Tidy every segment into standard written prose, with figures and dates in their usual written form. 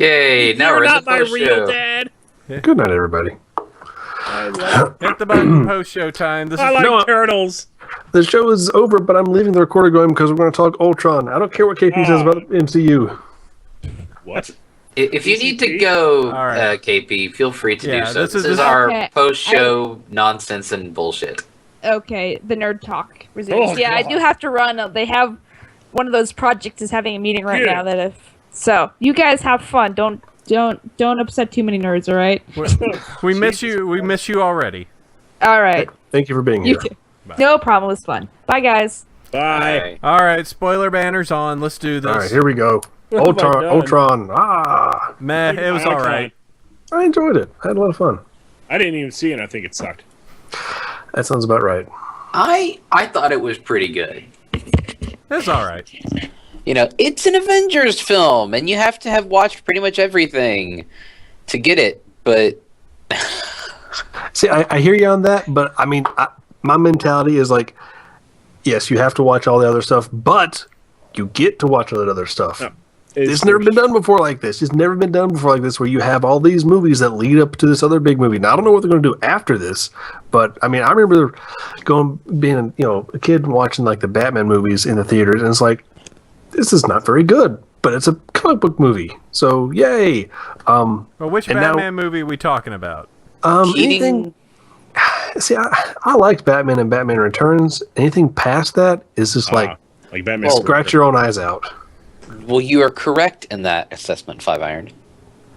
Yay! Now You're we're in not the my post real show. dad. Good night, everybody. I like, Hit the button. Post show time. This I is like turtles. The show is over, but I'm leaving the recorder going because we're going to talk Ultron. I don't care what KP says about the MCU. What? If you need to PCP? go, All right. KP, feel free to Yeah, do so. this This is is our Okay, post-show nonsense and bullshit. Okay, the nerd talk resumes. Oh, I God. do have to run. They have one of those projects is having a meeting right Yeah. now. So you guys have fun. Don't upset too many nerds. All right. we miss you. We miss you already. All right. Thank you for being You here. too. No problem. It was fun. Bye, guys. Bye. All right. Spoiler banners on. Let's do this. All right, here we go. What have I done? Ultron. Meh. It was all right. I enjoyed it. I had a lot of fun. I didn't even see it. I think it sucked. That sounds about right. I thought it was pretty good. It's all right. You know, it's an Avengers film, and you have to have watched pretty much everything to get it. But See, I hear you on that, but I mean, my mentality is like, yes, you have to watch all the other stuff, but you get to watch all that other stuff. No, It's never been done before like this. It's never been done before like this, where you have all these movies that lead up to this other big movie. Now, I don't know what they're going to do after this, but I mean, I remember being a kid and watching like the Batman movies in the theaters, and it's like, this is not very good, but it's a comic book movie, so yay! Well, which And now- Batman movie are we talking about? Anything? See, I liked Batman and Batman Returns. Anything past that is just like Batman. scratch your own eyes out. well, you are correct in that assessment, Five Iron.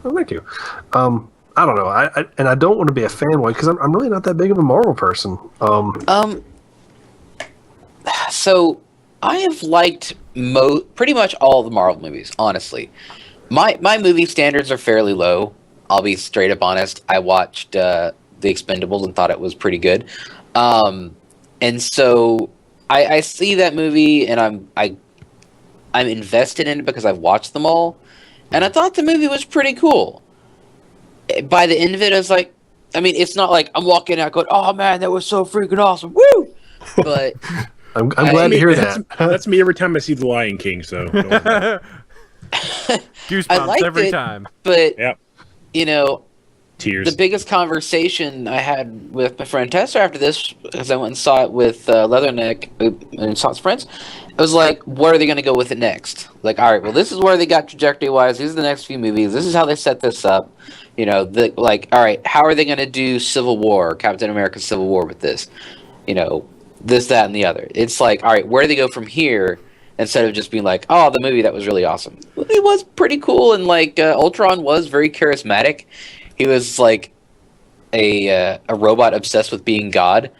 Oh, thank you. I don't know. I don't want to be a fanboy because I'm really not that big of a Marvel person. So I have liked pretty much all the Marvel movies. Honestly, my movie standards are fairly low. I'll be straight up honest. I watched The Expendables and thought it was pretty good, and so I see that movie and I'm invested in it because I've watched them all, and I thought the movie was pretty cool. By the end of it, I was like, I mean, it's not like I'm walking out going, "Oh man, that was so freaking awesome, woo!" But I'm glad to hear that. That's me every time I see The Lion King. So don't worry. Goosebumps liked every it. time. but Yep. you know, Tears. the biggest conversation I had with my friend Tessa after this, because I went and saw it with Leatherneck and saw his friends, it was like, where are they going to go with it next? Like, all right, well, this is where they got trajectory-wise. These are the next few movies. This is how they set this up. You know, all right, how are they going to do Civil War, Captain America Civil War with this? You know, this, that, and the other. It's like, all right, where do they go from here? Instead of just being like, oh, the movie that was really awesome. It was pretty cool, and like Ultron was very charismatic. He was like a robot obsessed with being God.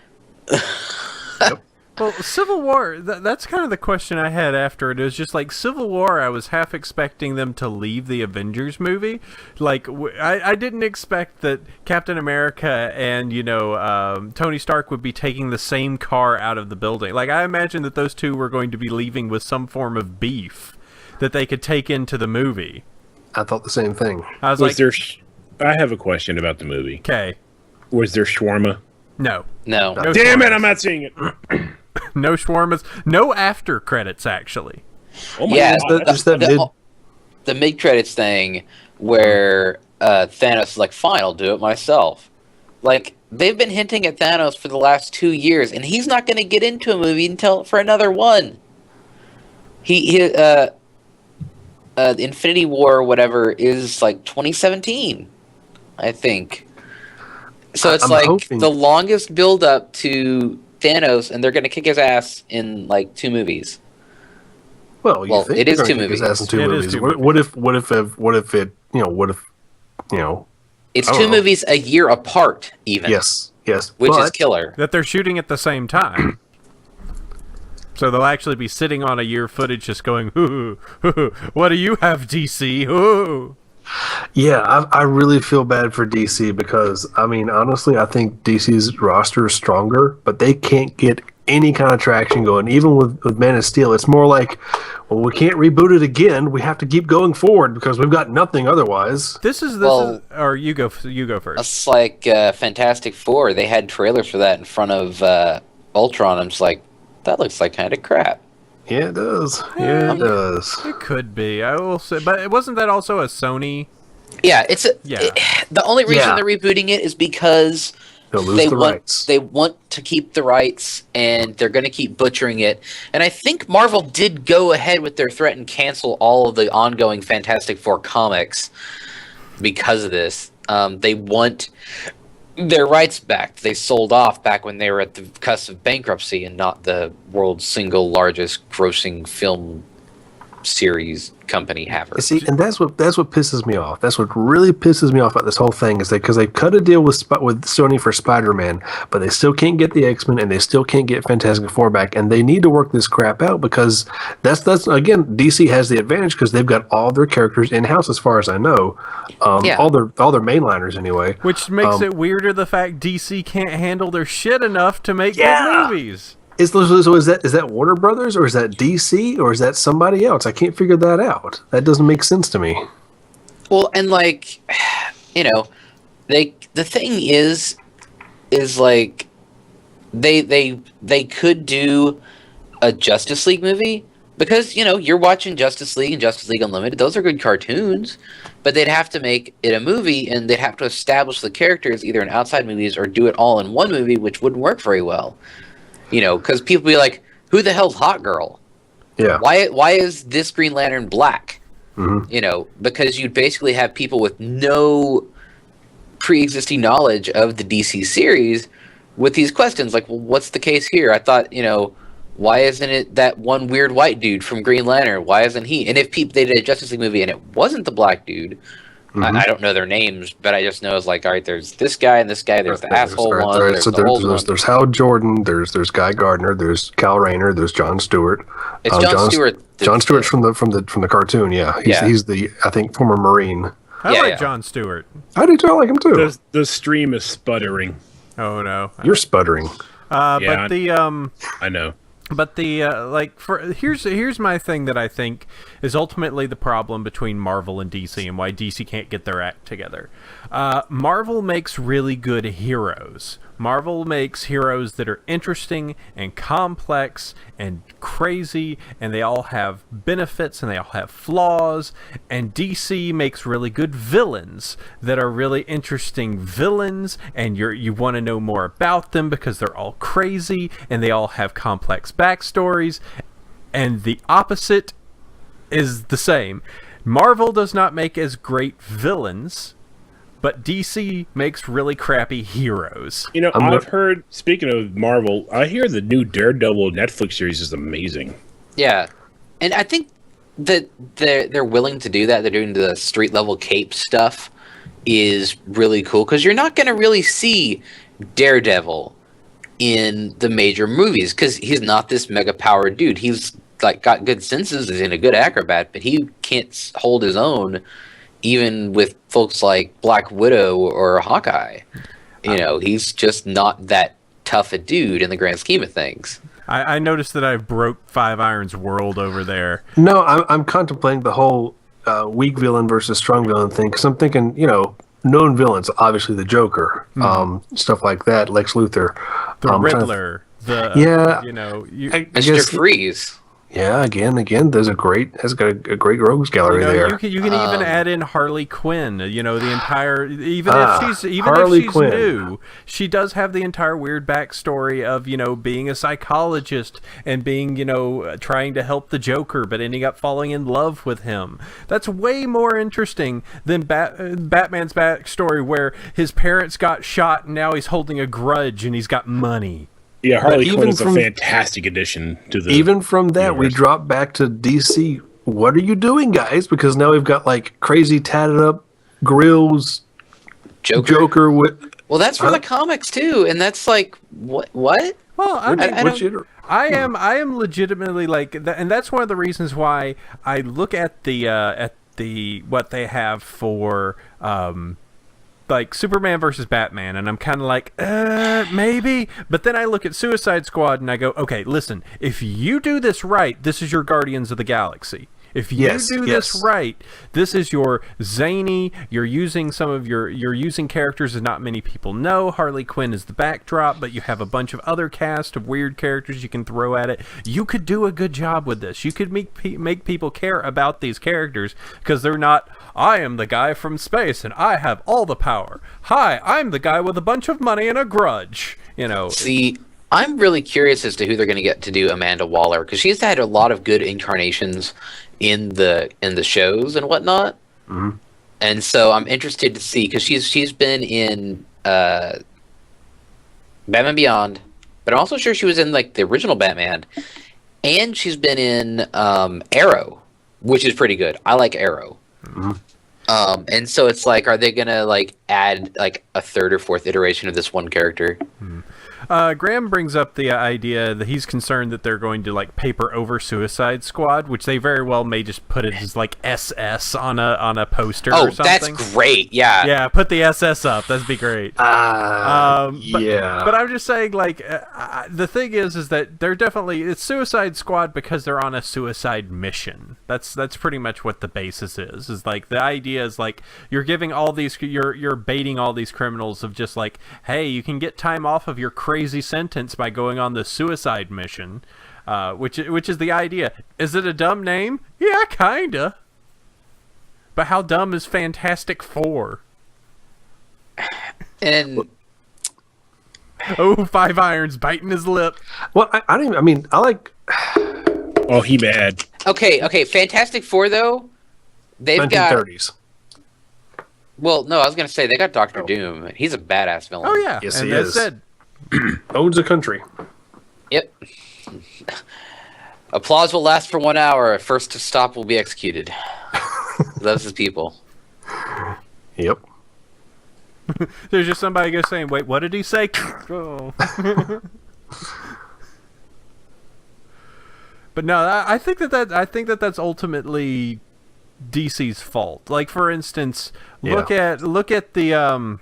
Well, Civil War, that's kind of the question I had after it. It was just like Civil War, I was half expecting them to leave the Avengers movie. Like, I didn't expect that Captain America and, Tony Stark would be taking the same car out of the building. Like, I imagined that those two were going to be leaving with some form of beef that they could take into the movie. I thought the same thing. I was Was like, there? I have a question about the movie. okay, Was there shawarma? no. No. No Damn it! shawarmas. I'm not seeing it. No shawarmas. No after credits, actually. Oh my Yeah, god! Just that the mid-credits thing where Thanos is like, fine, I'll do it myself. Like, they've been hinting at Thanos for the last 2 years, and he's not going to get into a movie until for another one. The Infinity War or whatever is like 2017, I think. So it's I'm like hoping- the longest build-up to Thanos, and they're going to kick his ass in like 2 movies. Well, it they're is gonna 2 kick his movies. ass in 2 It is movies. 2 What if It's I don't 2 know. movies a year apart, even. yes, Which is but killer. That they're shooting at the same time. So they'll actually be sitting on a year footage just going, hoo, hoo, hoo, what do you have, DC? Hoo. yeah, I really feel bad for DC because, I mean, honestly, I think DC's roster is stronger, but they can't get any kind of traction going. Even with Man of Steel, it's more like, well, we can't reboot it again. We have to keep going forward because we've got nothing otherwise. This is, or you go first. It's like Fantastic Four. They had trailers for that in front of Ultron. I'm just like, that looks like kind of crap. Yeah, it does. Yeah, it does. It could be. I will say, but wasn't that also a Sony? Yeah, Yeah. the only reason Yeah. they're rebooting it is because They'll lose the rights. they want to keep the rights, and they're going to keep butchering it. And I think Marvel did go ahead with their threat and cancel all of the ongoing Fantastic Four comics because of this. They want their rights back. They sold off back when they were at the cusp of bankruptcy and not the world's single largest grossing film series company haver. See, and that's what pisses me off. That's what really pisses me off about this whole thing is that because they cut a deal with Sony for Spider-Man, but they still can't get the X-Men and they still can't get Fantastic Four back, and they need to work this crap out because that's again, DC has the advantage because they've got all their characters in house as far as I know, all their mainliners anyway. Which makes it weirder the fact DC can't handle their shit enough to make good movies. So is that Warner Brothers or is that DC or is that somebody else? I can't figure that out. That doesn't make sense to me. Well, and like, the thing is like they could do a Justice League movie because you're watching Justice League and Justice League Unlimited. Those are good cartoons, but they'd have to make it a movie and they'd have to establish the characters either in outside movies or do it all in one movie, which wouldn't work very well. Because people be like, "Who the hell's Hot Girl? Yeah. Why is this Green Lantern black?" Mm-hmm. Because you'd basically have people with no pre-existing knowledge of the DC series with these questions like, "Well, what's the case here? I thought, why isn't it that one weird white dude from Green Lantern? Why isn't he?" And if they did a Justice League movie and it wasn't the black dude. I don't know their names, but I just know it's like, all right, there's this guy and this guy. There's the asshole one. There's the old one. There's Hal Jordan. There's Guy Gardner. There's Kal Rayner. There's John Stewart. It's John Stewart. John Stewart's from the cartoon. Yeah, he's the I think former Marine. I like John Stewart. I do too. I like him too. The stream is sputtering. Oh no, you're sputtering. But I know. But here's my thing that I think is ultimately the problem between Marvel and DC and why DC can't get their act together. Marvel makes really good heroes. Marvel makes heroes that are interesting and complex and crazy, and they all have benefits and they all have flaws. And DC makes really good villains that are really interesting villains, and you want to know more about them because they're all crazy and they all have complex backstories. And the opposite is the same. Marvel does not make as great villains, but DC makes really crappy heroes. I've heard, speaking of Marvel, I hear the new Daredevil Netflix series is amazing. Yeah. And I think that they're willing to do that. They're doing the street level cape stuff is really cool because you're not going to really see Daredevil in the major movies because he's not this mega powered dude. He's like got good senses and a good acrobat, but he can't hold his own even with folks like Black Widow or Hawkeye. He's just not that tough a dude in the grand scheme of things. I noticed that I broke Five Iron's world over there. No, I'm contemplating the whole weak villain versus strong villain thing because I'm thinking, known villains, obviously the Joker, stuff like that, Lex Luthor, the Riddler, Mr. Freeze. Yeah, again, has got a great rogues gallery there. You can even add in Harley Quinn. The entire if she's Quinn. new, she does have the entire weird backstory of being a psychologist and being trying to help the Joker, but ending up falling in love with him. That's way more interesting than Batman's backstory, where his parents got shot and now he's holding a grudge and he's got money. Yeah, Harley Quinn is a fantastic addition to the Even from that, universe. we drop back to DC. What are you doing, guys? Because now we've got like crazy tatted up grills, Joker with. Well, that's from the comics too, and that's like what? Well, I am legitimately like, and that's one of the reasons why I look at the what they have for like Superman versus Batman, and I'm kind of like, maybe. But then I look at Suicide Squad and I go, okay, listen, if you do this right, this is your Guardians of the Galaxy. If you Yes, do yes. this right, this is your zany. You're using characters that not many people know. Harley Quinn is the backdrop, but you have a bunch of other cast of weird characters you can throw at it. You could do a good job with this. You could make people care about these characters because they're not, I am the guy from space and I have all the power. Hi, I'm the guy with a bunch of money and a grudge. See, I'm really curious as to who they're going to get to do Amanda Waller, because she's had a lot of good incarnations in the shows and whatnot. Mm-hmm. And so I'm interested to see, because she's been in Batman Beyond, but I'm also sure she was in like the original Batman, and she's been in Arrow, which is pretty good. I like Arrow. Mm-hmm. And so it's like, are they gonna like add like a third or fourth iteration of this one character? Graham brings up the idea that he's concerned that they're going to like paper over Suicide Squad, which they very well may just put it as like SS on a poster or something. That's great. Yeah. Yeah, put the SS up. That'd be great. Yeah. But I'm just saying, like, the thing is that they're definitely, it's Suicide Squad because they're on a suicide mission. That's pretty much what the basis is. Is like the idea is like you're giving all these, you're baiting all these criminals of just like, hey, you can get time off of your crazy sentence by going on the suicide mission, which is the idea. Is it a dumb name? Yeah, kinda. But how dumb is Fantastic Four? And Oh, Five Irons biting his lip. Well, I don't even, I mean, I like Oh, he mad. okay, Fantastic Four though, they've got. 1930s. Well, no, I was gonna say they got Doctor Doom. He's a badass villain. Oh yeah, Yes, and he as is. said, Owns a country. Yep. Applause will last for 1 hour. First to stop will be executed. Loves his people. Yep. there's just somebody just saying, "Wait, what did he say?" Oh. But no, I think that's ultimately DC's fault. Like for instance, look at the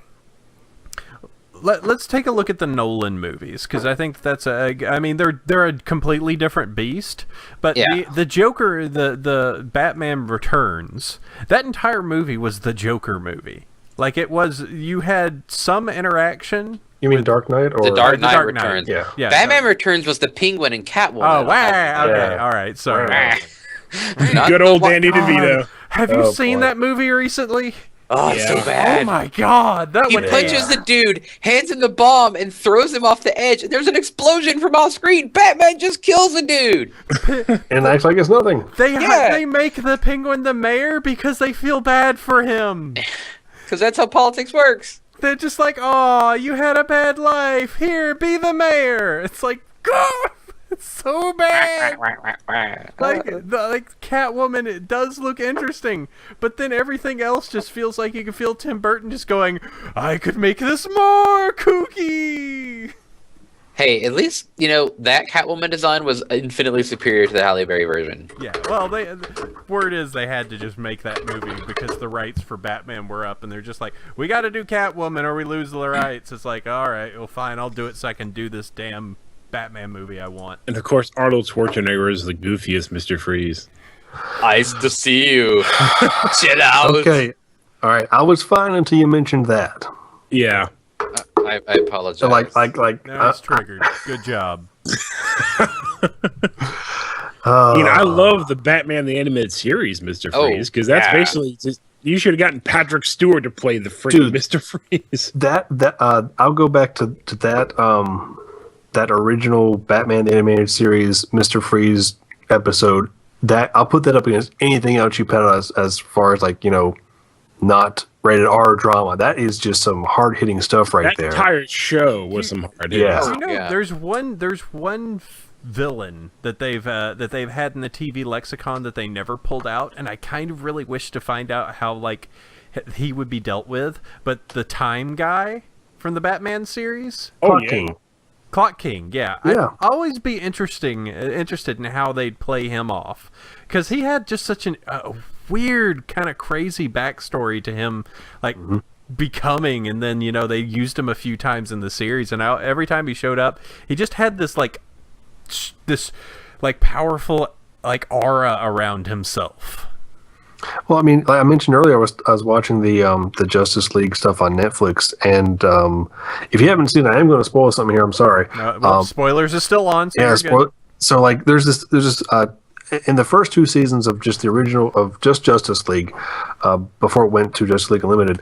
Let's take a look at the Nolan movies, because I think that's I mean they're a completely different beast. But Yeah. the Joker, the Batman Returns, that entire movie was the Joker movie. Like it was, you had some interaction. You mean Dark Knight or The Dark The Knight Dark Knight. Returns. Yeah. Batman Returns was the Penguin and Catwoman. Oh, wow. Okay, Yeah. all right, sorry. Not Good the old one- Danny DeVito. Have you Oh, seen boy. that movie recently? Oh, it's so Yeah. bad. Oh my god, that He one punches the dude, hands him the bomb, and throws him off the edge. And there's an explosion from off screen. Batman just kills the dude. and acts like it's nothing. They make the Penguin the mayor because they feel bad for him. Because that's how politics works. They're just like, oh, you had a bad life. Here, be the mayor. It's like, God, it's so bad. Like Catwoman, it does look interesting, but then everything else just feels like you can feel Tim Burton just going, I could make this more kooky. Hey, at least, that Catwoman design was infinitely superior to the Halle Berry version. Yeah, well, word is they had to just make that movie because the rights for Batman were up, and they're just like, we got to do Catwoman or we lose the rights. It's like, all right, well, fine, I'll do it so I can do this damn Batman movie I want. And of course, Arnold Schwarzenegger is the goofiest Mr. Freeze. Nice to see you. Chill out. Okay. All right. I was fine until you mentioned that. Yeah. I apologize. So like Now it's triggered. Good job. I love the Batman the Animated Series, Mr. Oh, Freeze, because that's yeah. basically just, you should have gotten Patrick Stewart to play the freaking Dude. Mr. Freeze. that I'll go back to that that original Batman the Animated Series Mr. Freeze episode. That I'll put that up against anything else you put out as far as not rated R drama. That is just some hard hitting stuff right That there. entire show was some hard hitting. Yeah. You know, Yeah. there's one villain that they've had in the TV lexicon that they never pulled out, and I kind of really wish to find out how he would be dealt with. But the Time Guy from the Batman series, Oh, Clock yeah. King. Clock King, yeah. Yeah. I'd always be interested in how they'd play him off, because he had just such a weird kind of crazy backstory to him, becoming, and then they used him a few times in the series, and every time he showed up, he just had this powerful like aura around himself. Well, I mean, like I mentioned earlier, I was watching the Justice League stuff on Netflix, and if you haven't seen it, I am going to spoil something here. I'm sorry. Spoilers are still on. So Yeah, so like there's this in the first two seasons of just the original of just Justice League, before it went to Justice League Unlimited,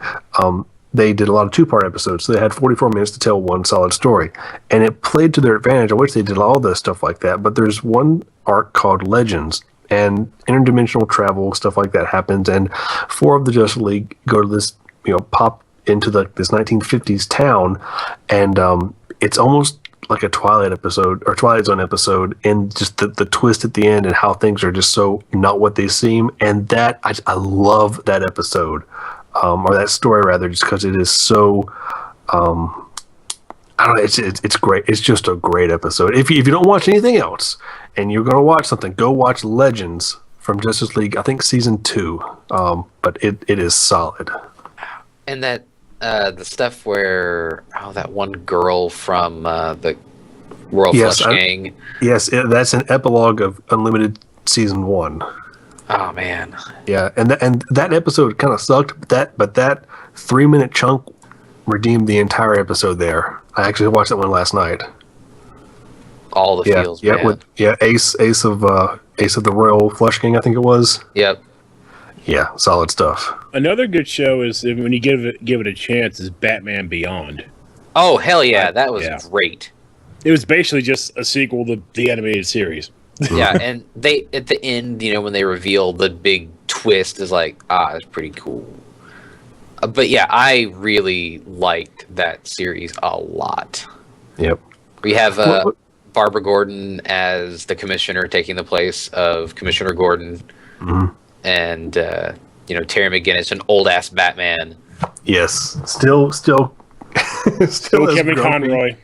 they did a lot of 2-part episodes. So they had 44 minutes to tell one solid story, and it played to their advantage. I wish they did all this stuff like that. But there's one arc called Legends, and interdimensional travel stuff like that happens, and 4 of the Justice League go to this, pop into this 1950s town, and it's almost like a Twilight episode or Twilight Zone episode, and just the twist at the end and how things are just so not what they seem. And that I love that episode, or that story rather, just because it is so I don't know, it's great. It's just a great episode. If you don't watch anything else and you're going to watch something, go watch Legends from Justice League, I think season 2. But it is solid. And that the stuff where that one girl from the Royal Flush Gang. Yes, that's an epilogue of Unlimited season 1. Oh man. Yeah, and that episode kind of sucked, but that 3-minute chunk redeemed the entire episode there. I actually watched that one last night. All the feels, man. Ace of the Royal Flush Gang, I think it was. Yep. Yeah, solid stuff. Another good show is, when you give it a chance, is Batman Beyond. Oh hell yeah, that was great. It was basically just a sequel to the animated series. Yeah, and they at the end, when they reveal the big twist, is like, it's pretty cool. But yeah, I really liked that series a lot. Yep. We have Barbara Gordon as the commissioner, taking the place of Commissioner Gordon. Mm-hmm. And Terry McGinnis, an old ass Batman. Yes, still Kevin Conroy.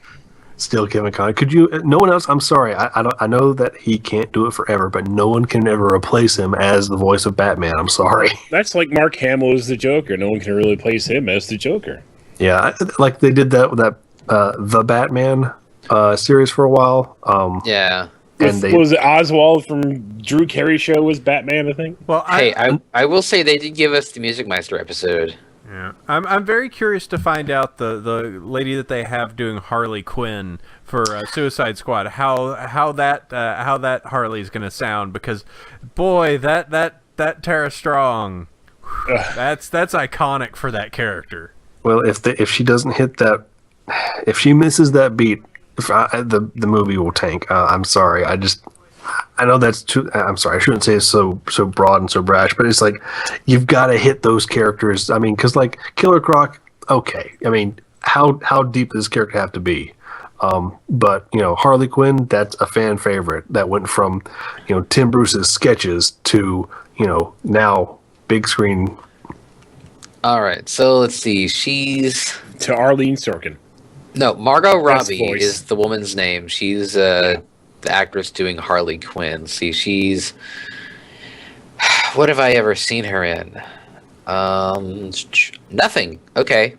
Still Kevin Conroy. Could you? No one else. I'm sorry. I know that he can't do it forever, but no one can ever replace him as the voice of Batman. I'm sorry. That's like Mark Hamill as the Joker. No one can really replace him as the Joker. Yeah, like they did that with the Batman series for a while. Yeah. And was it Oswald from Drew Carey show was Batman, I think? Well, I will say they did give us the Music Meister episode. Yeah, I'm very curious to find out the lady that they have doing Harley Quinn for Suicide Squad, how that Harley's gonna sound, because boy, that Tara Strong, that's iconic for that character. Well, if she doesn't hit that, if she misses that beat, the movie will tank. I'm sorry. I know that's too. I'm sorry. I shouldn't say it's so broad and so brash, but it's like you've got to hit those characters. I mean, because like Killer Croc. Okay. I mean, how deep does this character have to be? But Harley Quinn, that's a fan favorite. That went from Tim Bruce's sketches to now big screen. All right. So let's see. She's to Arlene Sorkin. No, Margot Robbie is the woman's name. She's the actress doing Harley Quinn. See, she's... What have I ever seen her in? Nothing. Okay.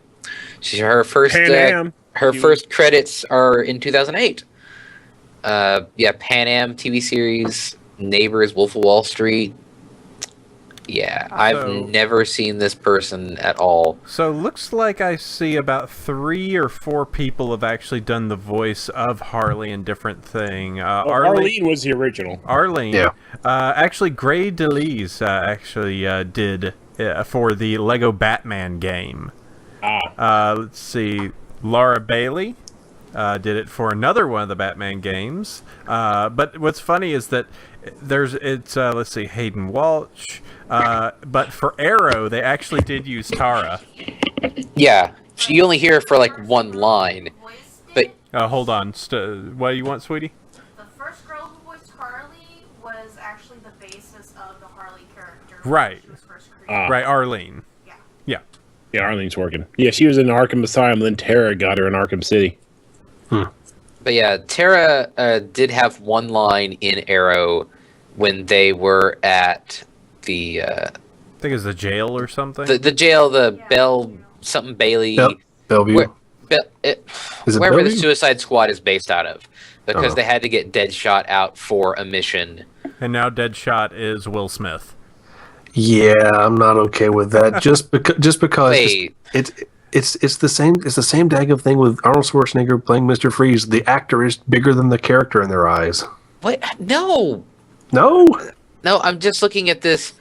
Her first first credits are in 2008. Pan Am TV series, Neighbors, Wolf of Wall Street. Yeah, I've never seen this person at all. So looks like I see about 3 or 4 people have actually done the voice of Harley in different thing. Arlene was the original. Arlene. Yeah. Actually, Gray DeLise did for the Lego Batman game. Let's see. Laura Bailey did it for another one of the Batman games. But what's funny is that let's see, Hayden Walsh. But for Arrow, they actually did use Tara. Yeah, you only hear her for like one line. But hold on, what do you want, sweetie? The first girl who voiced Harley was actually the basis of the Harley character. Right. She was first created. Right, Arlene. Yeah. Yeah, Arlene's working. Yeah, she was in Arkham Asylum, then Tara got her in Arkham City. But yeah, Tara did have one line in Arrow when they were at the I think it's the jail or something. The jail, Bell something Bailey, Bellevue. wherever the Suicide Squad is based out of. because they had to get Deadshot out for a mission. And now Deadshot is Will Smith. Yeah, I'm not okay with that. Just because Wait. it's the same daggum thing with Arnold Schwarzenegger playing Mr. Freeze. The actor is bigger than the character in their eyes. What? No, I'm just looking at this.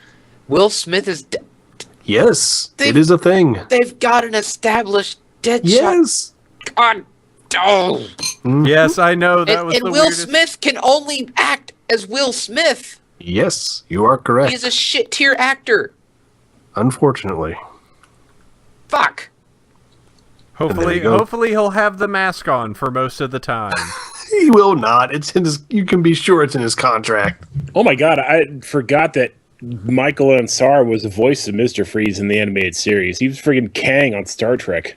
Will Smith is. Yes, it is a thing. They've got an established Deadshot. Yes. God, oh. Yes, I know that And, was and the Will weirdest. Smith can only act as Will Smith. Yes, you are correct. He's a shit tier actor. Unfortunately. Fuck. Hopefully, go. hopefully he'll have the mask on for most of the time. He will not. It's in his. You can be sure it's in his contract. Oh my god, I forgot that Michael Ansara was the voice of Mr. Freeze in the animated series. He was friggin' Kang on Star Trek.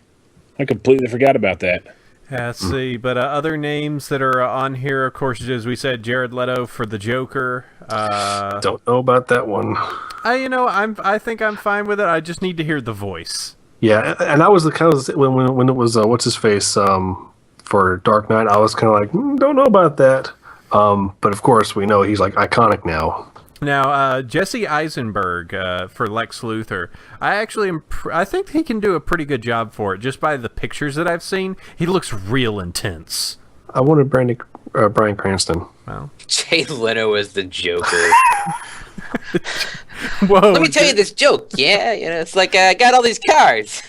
I completely forgot about that. Yeah, let's see. But other names that are on here, of course, as we said, Jared Leto for the Joker. Don't know about that one. I think I'm fine with it. I just need to hear the voice. Yeah, and I was the kind of when it was what's his face for Dark Knight. I was kind of like don't know about that. But of course we know he's like iconic now. Now, Jesse Eisenberg for Lex Luthor. I think he can do a pretty good job for it. Just by the pictures that I've seen, he looks real intense. I wanted Bryan Cranston. Well, Jay Leno is the Joker. whoa! Let me tell you this joke. Yeah, it's like I got all these cars.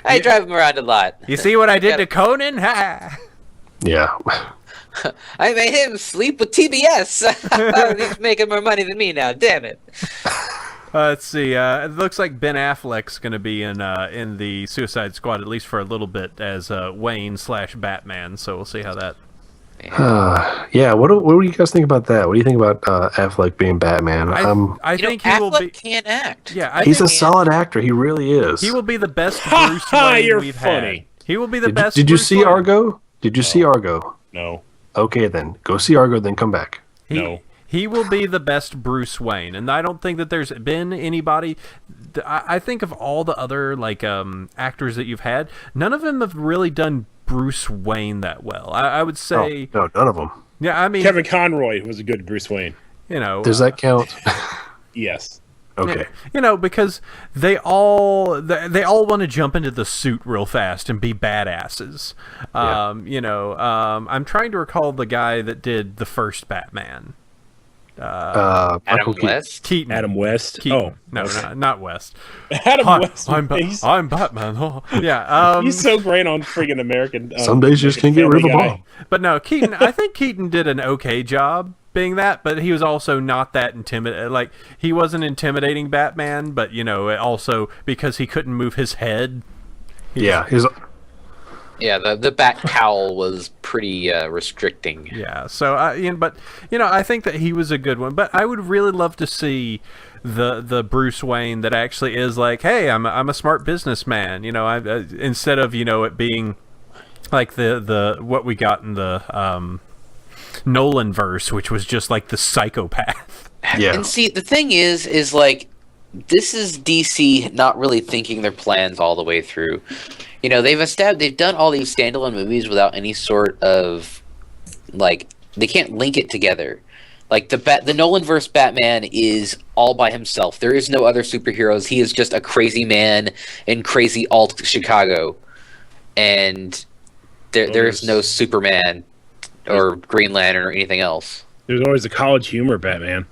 I drive them around a lot. You see what I did to Conan? Ha! Yeah. I made him sleep with TBS. He's making more money than me now. Damn it. Let's see. It looks like Ben Affleck's going to be in the Suicide Squad at least for a little bit as Wayne/Batman. So we'll see how that. Yeah. What do you guys think about that? What do you think about Affleck being Batman? I think he will Affleck be. can't act. Yeah, He's a solid actor. He really is. He will be the best Bruce Wayne You're we've funny. had. He will be the best. Did you Bruce see Wayne. Argo? Did you see Argo? No. Okay, then go see Argo. Then come back. No. He will be the best Bruce Wayne, and I don't think that there's been anybody. I think of all the other actors that you've had, none of them have really done Bruce Wayne that well. I would say No, none of them. Yeah, I mean, Kevin Conroy was a good Bruce Wayne. Does that count? Yes. Okay. Because they all want to jump into the suit real fast and be badasses. I'm trying to recall the guy that did the first Batman. Adam Michael Keaton. West. Keaton. Adam West. Keaton. Oh, No, not West. Adam West. I'm Batman. Oh. Yeah. He's so great on friggin' American. Some days you just can't get rid of a ball. But no, Keaton. I think Keaton did an okay job being that, but he was also not that intimidating. Like, he wasn't intimidating Batman, but also because he couldn't move his head. Yeah. Yeah, the bat cowl was pretty restricting. Yeah, so I think that he was a good one, but I would really love to see the Bruce Wayne that actually is like, hey, I'm a smart businessman. Instead of it being like the what we got in the Nolan verse, which was just like the psychopath. Yeah. And see, the thing is like, this is DC not really thinking their plans all the way through. They've done all these standalone movies without any sort of, like, they can't link it together. Like, the Nolan-verse Batman is all by himself. There is no other superheroes. He is just a crazy man in crazy alt Chicago. And there is no Superman or Green Lantern or anything else. There's always the college humor Batman.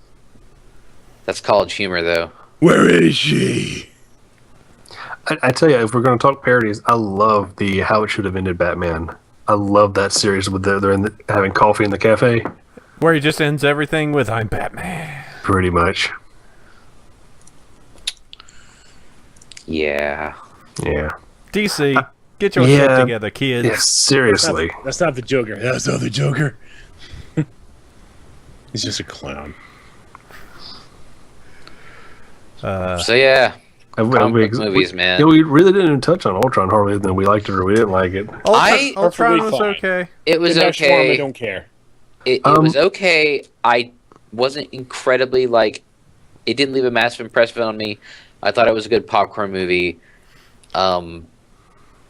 That's college humor, though. Where is she? I tell you, if we're going to talk parodies, I love the How It Should Have Ended Batman. I love that series with they're having coffee in the cafe. Where he just ends everything with "I'm Batman." Pretty much. Yeah. Yeah. DC, get your shit together, kids. Yeah, seriously. That's not the Joker. That's not the Joker. He's just a clown. So yeah. Comic book movies, man. Yeah, we really didn't even touch on Ultron hardly. Then we liked it or we didn't like it. Ultron was fine. okay. It was I okay. don't care. It was okay. I wasn't incredibly it didn't leave a massive impression on me. I thought it was a good popcorn movie.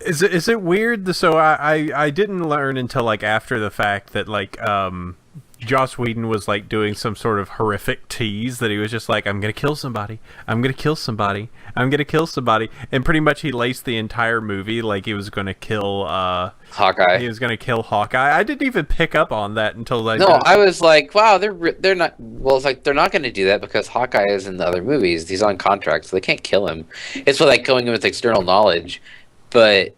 Is it weird? So I didn't learn until like after the fact that like Joss Whedon was like doing some sort of horrific tease that he was just like, I'm gonna kill somebody, I'm gonna kill somebody, I'm gonna kill somebody, and pretty much he laced the entire movie like he was gonna kill Hawkeye. He was gonna kill Hawkeye. I didn't even pick up on that until like No, I was like, wow, they're not. Well, it's like they're not going to do that because Hawkeye is in the other movies. He's on contract, so they can't kill him. It's like going in with external knowledge, but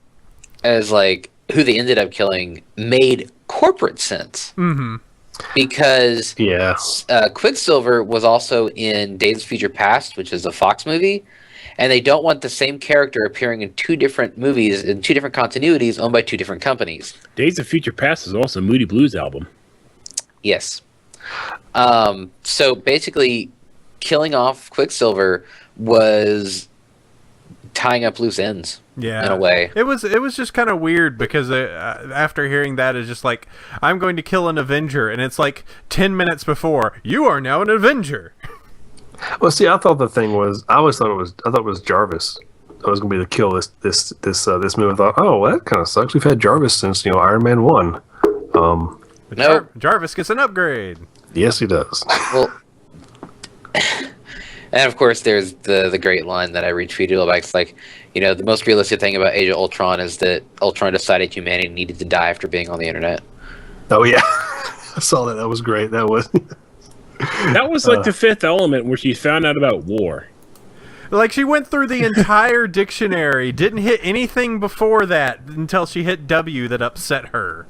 as like who they ended up killing made corporate sense. Mm-hmm. Because Yeah. Quicksilver was also in Days of Future Past, which is a Fox movie, and they don't want the same character appearing in two different movies in two different continuities owned by two different companies. Days of Future Past is also a Moody Blues album. Yes. So basically, killing off Quicksilver was tying up loose ends. Yeah, in a way. It was just kind of weird because after hearing that, it's just like, I'm going to kill an Avenger, and it's like 10 minutes before, you are now an Avenger. Well, see, I thought the thing was, I always thought it was Jarvis. I was going to be the kill this movie. I thought, oh, well, that kind of sucks. We've had Jarvis since Iron Man 1. No, Jarvis gets an upgrade. Yes, he does. Well, and of course, there's the great line that I retweeted a while back. It's like, the most realistic thing about Age of Ultron is that Ultron decided humanity needed to die after being on the internet. Oh yeah, I saw that. That was great. That was. That was like the Fifth Element, where she found out about war. Like, she went through the entire dictionary, didn't hit anything before that until she hit W that upset her.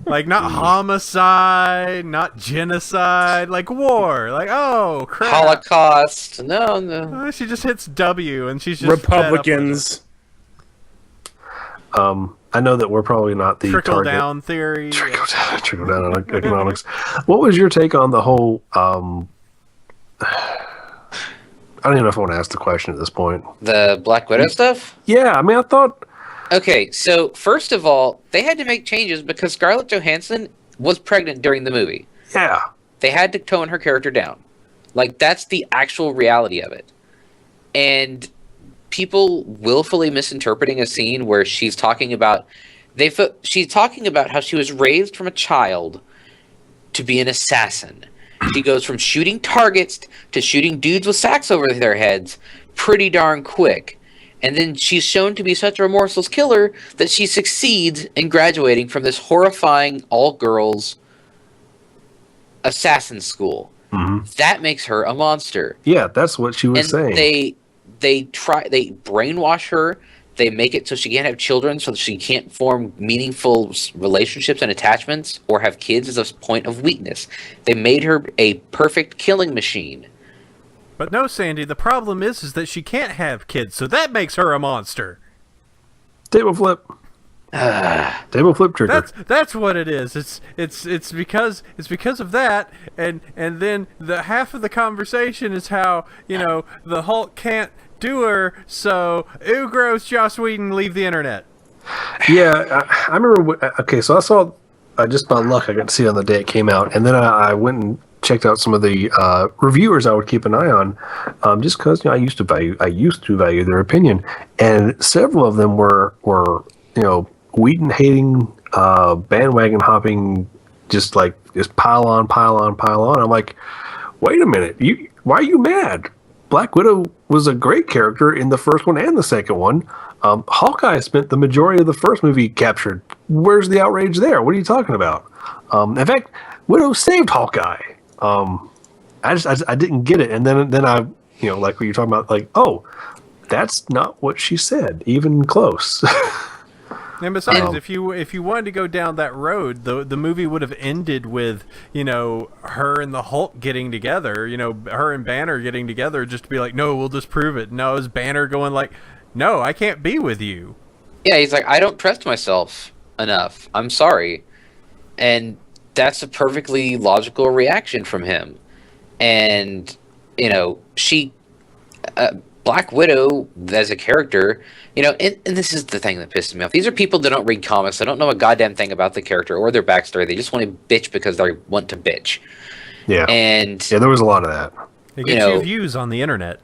Like, not homicide, not genocide, like war. Like, oh, crap. Holocaust. No. She just hits W and she's just Republicans. I know that we're probably not the trickle target. down theory. Trickle down economics. What was your take on the whole? I don't even know if I want to ask the question at this point. The Black Widow stuff? Yeah, I mean, I thought. Okay, so first of all, they had to make changes because Scarlett Johansson was pregnant during the movie. Yeah. They had to tone her character down. Like, that's the actual reality of it. And people willfully misinterpreting a scene where she's talking about she's talking about how she was raised from a child to be an assassin. She goes from shooting targets to shooting dudes with sacks over their heads pretty darn quick. And then she's shown to be such a remorseless killer that she succeeds in graduating from this horrifying all-girls assassin school. Mm-hmm. That makes her a monster. Yeah, that's what she was saying. They brainwash her. They make it so she can't have children, so that she can't form meaningful relationships and attachments or have kids as a point of weakness. They made her a perfect killing machine. But no, Sandy, the problem is that she can't have kids, so that makes her a monster. Table flip. Table flip trigger. That's what it is. It's because of that, and then the half of the conversation is how the Hulk can't do her, so ew, gross, Joss Whedon, leave the internet. Yeah, I remember. Okay, so I saw. Just by luck, I got to see it on the day it came out, and then I went and checked out some of the reviewers I would keep an eye on, just because I used to value their opinion, and several of them were Whedon hating, bandwagon hopping, just pile on. I'm like, wait a minute, why are you mad? Black Widow was a great character in the first one and the second one. Hawkeye spent the majority of the first movie captured. Where's the outrage there? What are you talking about? In fact, Widow saved Hawkeye. I didn't get it, and then I like what you're talking about, like, oh, that's not what she said, even close. And besides, if you wanted to go down that road, the movie would have ended with her and the Hulk getting together, her and Banner getting together, just to be like, no, we'll disprove it. No, is Banner going like, no, I can't be with you. Yeah, he's like, I don't trust myself enough. I'm sorry. And that's a perfectly logical reaction from him. And, Black Widow as a character, and this is the thing that pisses me off. These are people that don't read comics. They don't know a goddamn thing about the character or their backstory. They just want to bitch because they want to bitch. Yeah. And there was a lot of that. It gets you views on the internet.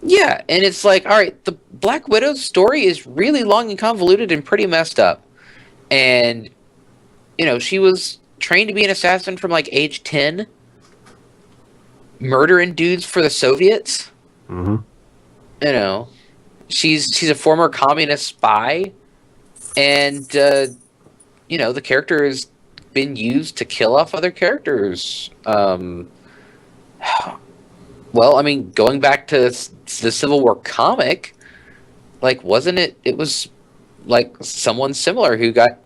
Yeah, and it's like, all right, the Black Widow's story is really long and convoluted and pretty messed up. And, she was trained to be an assassin from like age 10, murdering dudes for the Soviets. Mm-hmm. She's a former communist spy, and, the character has been used to kill off other characters. Well, I mean, going back to the Civil War comic, like, wasn't it? It was like someone similar who got,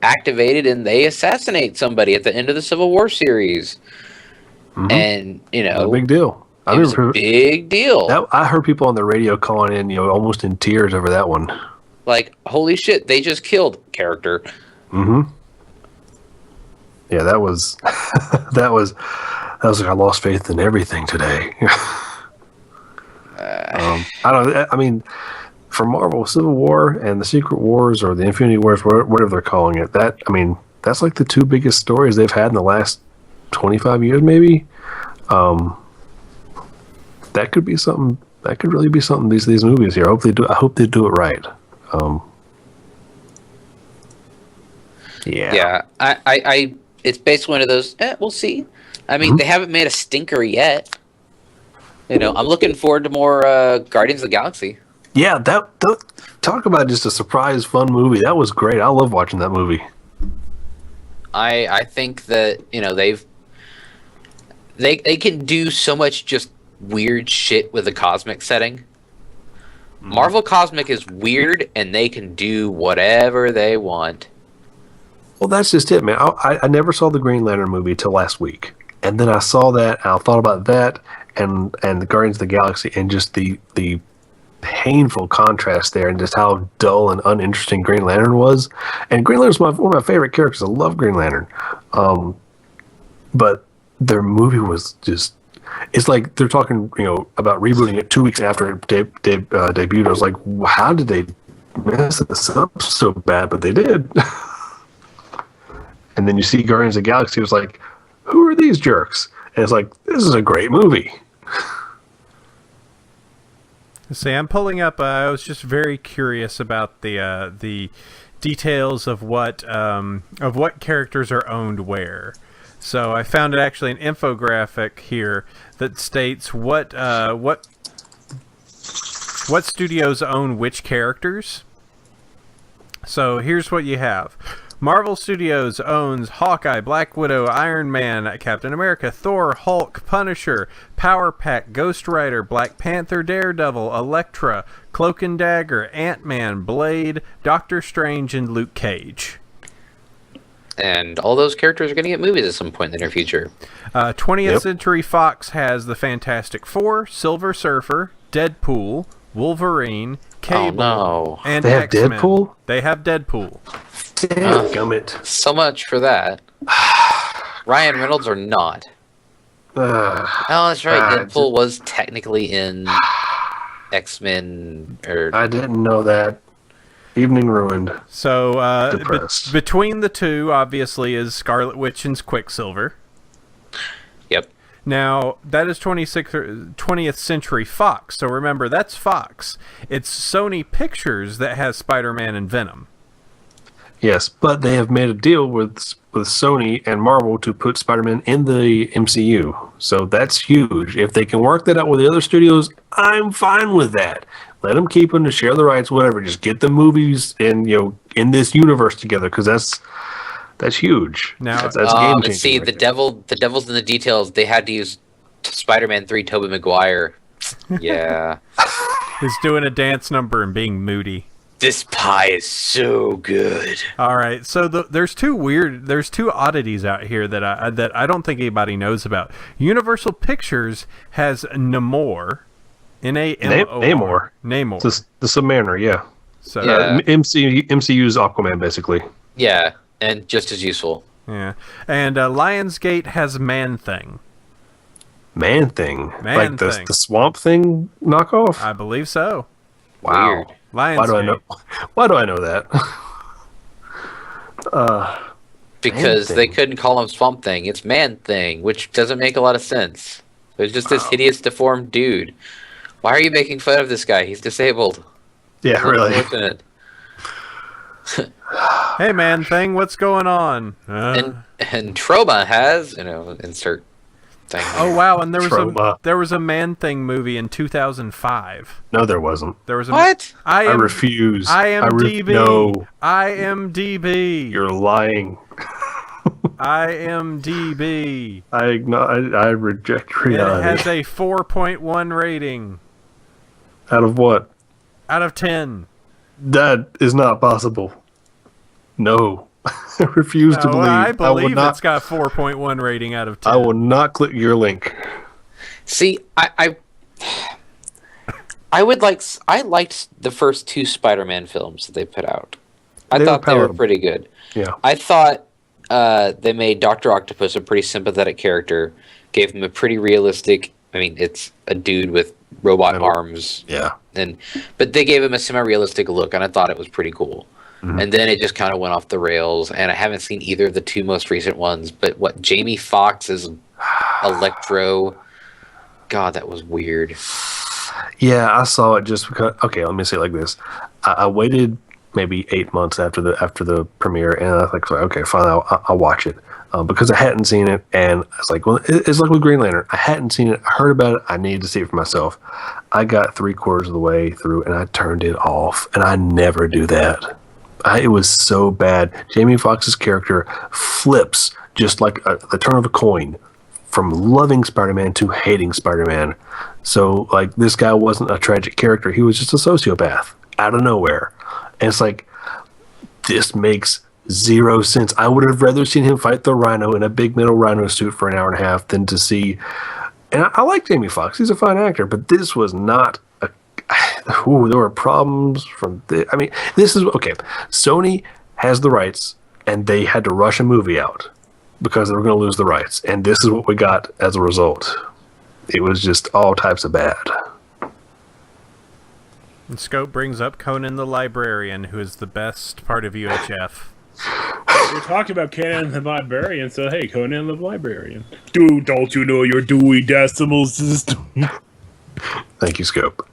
activated and they assassinate somebody at the end of the Civil War series. Mm-hmm. And, A big deal. it was a big deal. I heard people on the radio calling in, almost in tears over that one. Like, holy shit, they just killed character. Mm-hmm. Yeah, that was that was like I lost faith in everything today. I don't. I mean, for Marvel, Civil War and the Secret Wars or the Infinity Wars, whatever they're calling it, that's like the two biggest stories they've had in the last 25 years, maybe. That could be something. That could really be something. These movies here. I hope they do it right. Yeah. I it's basically one of those. We'll see. I mean, they haven't made a stinker yet. I'm looking forward to more Guardians of the Galaxy. Yeah, that talk about just a surprise fun movie. That was great. I love watching that movie. I think that they can do so much just weird shit with a cosmic setting. Marvel Cosmic is weird, and they can do whatever they want. Well, that's just it, man. I never saw the Green Lantern movie till last week, and then I saw that, and I thought about that, and the Guardians of the Galaxy, and just the painful contrast there, and just how dull and uninteresting Green Lantern was. And Green Lantern's one of my favorite characters. I love Green Lantern, but their movie was just. It's like they're talking, about rebooting it 2 weeks after it debuted. I was like, how did they mess this up so bad? But they did. And then you see Guardians of the Galaxy, it was like, who are these jerks? And it's like, this is a great movie. See, I'm pulling up. I was just very curious about the details of what characters are owned where. So I found it actually an infographic here that states what studios own which characters. So here's what you have. Marvel Studios owns Hawkeye, Black Widow, Iron Man, Captain America, Thor, Hulk, Punisher, Power Pack, Ghost Rider, Black Panther, Daredevil, Elektra, Cloak and Dagger, Ant-Man, Blade, Doctor Strange, and Luke Cage. And all those characters are going to get movies at some point in the near future. 20th Century Fox has the Fantastic Four, Silver Surfer, Deadpool, Wolverine, Cable, and they have X-Men. Deadpool? They have Deadpool. Dadgummit. So much for that. Ryan Reynolds or not? Oh, that's right. Deadpool was technically in X-Men. I didn't know that. Evening ruined. So Depressed. Between the two, obviously, is Scarlet Witch and Quicksilver. Yep. Now, that is 20th Century Fox. So remember, that's Fox. It's Sony Pictures that has Spider-Man and Venom. Yes, but they have made a deal with Sony and Marvel to put Spider-Man in the MCU. So that's huge. If they can work that out with the other studios, I'm fine with that. Let them keep them to share the rights, whatever. Just get the movies in this universe together, because that's huge. Now, that's game changing. See, the devil's in the details. They had to use Spider-Man 3 Tobey Maguire. Yeah. He's doing a dance number and being moody. This pie is so good. All right, so there's two oddities out here that I don't think anybody knows about. Universal Pictures has Namor, Namor. Namor. The Submariner, yeah. So MCU's Aquaman, basically. Yeah, and just as useful. Yeah, and Lionsgate has Man-Thing. Man-Thing, like Man-Thing. the Swamp Thing knockoff. I believe so. Wow. Weird. Why do I know? Why do I know that? Because Man-Thing. they couldn't call him Swamp Thing. It's Man Thing, which doesn't make a lot of sense. It's just this hideous, deformed dude. Why are you making fun of this guy? He's disabled. Yeah, really. Unfortunate. Hey, man, thing, what's going on? And Trauma has, insert thing. Oh wow, and Trauma. there was a Man Thing movie in 2005. No, there wasn't. There was a What? I refuse. IMDb. No, IMDb. you're lying. IMDb. I reject It reality. has a 4.1 rating Out of what? out of 10. That is not possible. No. I refuse to No, believe. I believe will not, it's got 4.1 rating out of 10. I will not click your link. See, I liked the first 2 Spider-Man films that they put out. I They were thought they were palatable. pretty good. Yeah. I thought they made Dr. Octopus a pretty sympathetic character, gave him a pretty realistic. I mean, it's a dude with robot arms, Yeah. but they gave him a semi-realistic look, and I thought it was pretty cool. Mm-hmm. And then it just kind of went off the rails, and I haven't seen either of the 2 most recent ones. But what Jamie Foxx is Electro? God, that was weird. Yeah, I saw it just because. Okay, let me say it like this: I waited maybe 8 months after the premiere, and I was like, okay, fine, I'll watch it because I hadn't seen it, and I was like, well, it's like with Green Lantern. I hadn't seen it. I heard about it. I needed to see it for myself. I got 3/4 of the way through, and I turned it off, and I never do that. It was so bad. Jamie Foxx's character flips just like the turn of a coin from loving Spider-Man to hating Spider-Man. So, like, this guy wasn't a tragic character. He was just a sociopath out of nowhere. And it's like, this makes zero sense. I would have rather seen him fight the Rhino in a big metal Rhino suit for an hour and a half than to see... And I like Jamie Foxx. He's a fine actor. But this was not a... Ooh, there were problems from... I mean, this is... Okay, Sony has the rights, and they had to rush a movie out because they were going to lose the rights. And this is what we got as a result. It was just all types of bad. And Scope brings up Conan the Librarian, who is the best part of UHF. We're talking about Conan the Librarian, so hey, Conan the Librarian. Dude, don't you know your Dewey Decimal System? Thank you, Scope.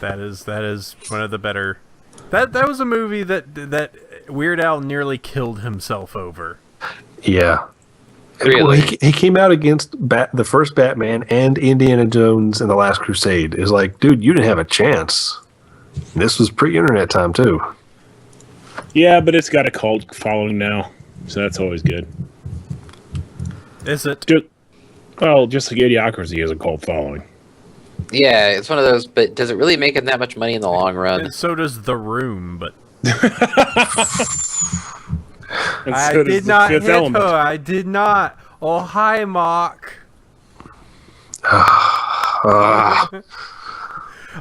That is one of the better. That was a movie that Weird Al nearly killed himself over. Yeah. Really? Well, he came out against the first Batman and Indiana Jones and the Last Crusade. It's like, dude, you didn't have a chance. This was pre-internet time, too. Yeah, but it's got a cult following now, so that's always good. Is it? Just like Idiocracy has a cult following. Yeah, it's one of those, but does it really make it that much money in the long run? And so does The Room, but And I so does did the not Fifth hit Element. her. I did not. Oh, hi, Mark.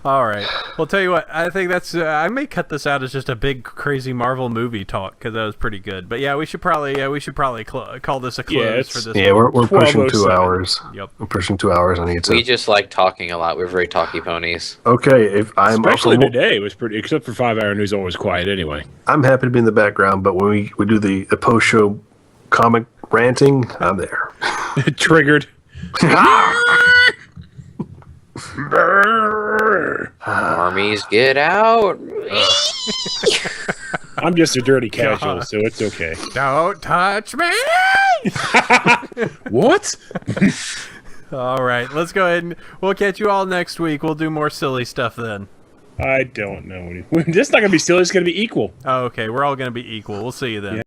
All right. Well, tell you what. I think that's. I may cut this out as just a big crazy Marvel movie talk because that was pretty good. But yeah, we should probably call this a close for this. Yeah, we're pushing 2 12:07. hours. Yep. We're pushing 2 hours. I need to. We just like talking a lot. We're very talky ponies. Okay, if I'm Especially also, today, it was pretty. Except for 5 Hour News, always quiet anyway. I'm happy to be in the background, but when we do the post-show comic ranting, I'm there. Triggered. Armies, get out! I'm just a dirty casual, so it's okay. Don't touch me. What? All right. Let's go ahead and we'll catch you all next week. We'll do more silly stuff then. I don't know. This is not going to be silly. It's going to be equal. Oh, okay. We're all going to be equal. We'll see you then. Yeah.